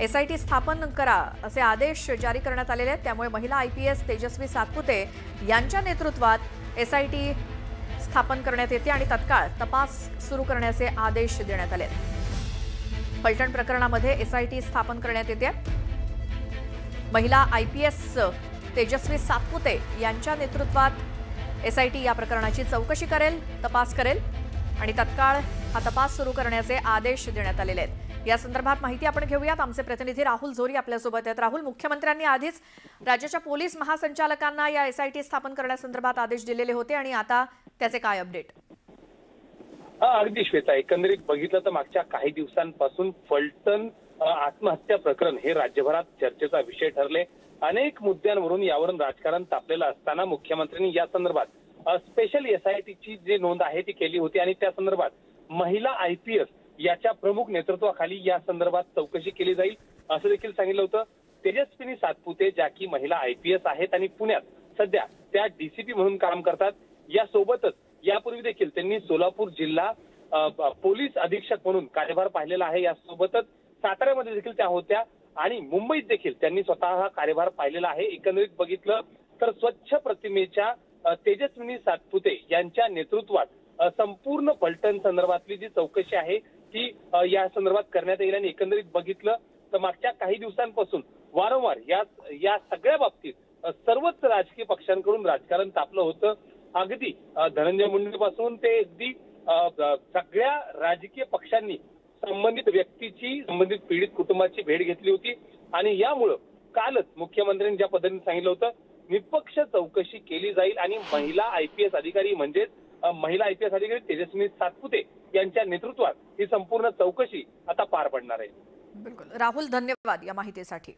SIT स्थापन करा असे आदेश जारी करण्यात आलेले आहेत। त्यामुळे महिला आयपीएस तेजस्वी सातपुते यांच्या नेतृत्वात एसआयटी स्थापन करण्यात येते आणि तत्काळ तपास सुरू करण्याचे आदेश देण्यात आले आहेत। फलटण प्रकरणामध्ये एसआयटी स्थापन करण्यात येते। महिला आयपीएस तेजस्वी सातपुते यांच्या नेतृत्वात एसआयटी या प्रकरणाची चौकशी करेल, तपास करेल आणि तत्काळ हा तपास सुरू करण्याचे आदेश देण्यात आलेले आहेत। या संदर्भात माहिती आपण घेऊयात। आमचे प्रतिनिधी राहुल जोरी आपल्यासोबत आहेत। राहुल, मुख्यमंत्र्यांनी आधीच राज्याच्या पोलीस महासंचालकांना या एसआयटी स्थापन करण्यासंदर्भात आदेश दिलेले होते आणि आता त्याचे काय अपडेट? अगदी श्वेता, एकंदरीत बघितलं तर मागच्या काही दिवसांपासून फलटण आत्महत्या प्रकरण हे राज्यभरात चर्चेचा विषय ठरले। अनेक मुद्द्यांवरून यावरून राजकारण तापलेलं असताना मुख्यमंत्र्यांनी या संदर्भात स्पेशल एसआयटीची जी नोंद आहे ती केली होती आणि त्या संदर्भात महिला आयपीएस याच्या प्रमुख नेतृत्वाखाली या संदर्भात चौकशी केली जाईल असं देखील सांगितलं होतं। तेजस्विनी सातपुते ज्या की महिला आयपीएस आहेत आणि पुण्यात सध्या त्या डीसीपी म्हणून काम करतात। यासोबतच यापूर्वी देखील त्यांनी सोलापूर जिल्हा पोलीस अधीक्षक म्हणून कार्यभार पाहिलेला आहे। यासोबतच साताऱ्यामध्ये देखील त्या होत्या आणि मुंबईत देखील त्यांनी स्वतः हा कार्यभार पाहिलेला आहे। एकंदरीत बघितलं तर स्वच्छ प्रतिमेच्या तेजस्विनी सातपुते यांच्या नेतृत्वात संपूर्ण फलटण संदर्भातली जी चौकशी आहे ती या संदर्भात करण्यात येईल आणि एकंदरीत बघितलं तर मागच्या काही दिवसांपासून वारंवार या सगळ्या बाबतीत सर्वच राजकीय पक्षांकडून राजकारण तापलं होतं। अगदी धनंजय मुंडेपासून ते अगदी सगळ्या राजकीय पक्षांनी संबंधित व्यक्तीची, संबंधित पीडित कुटुंबाची भेट घेतली होती आणि यामुळे कालच मुख्यमंत्र्यांनी ज्या पद्धतीने सांगितलं होतं निष्पक्ष चौकशी केली जाईल आणि महिला आयपीएस अधिकारी म्हणजेच महिला आयपीएस अधिकारी तेजस्विनी सातपुते यांच्या नेतृत्वात ही संपूर्ण चौकशी आता पार पडणार आहे। बिलकुल राहुल, धन्यवाद या माहितीसाठी।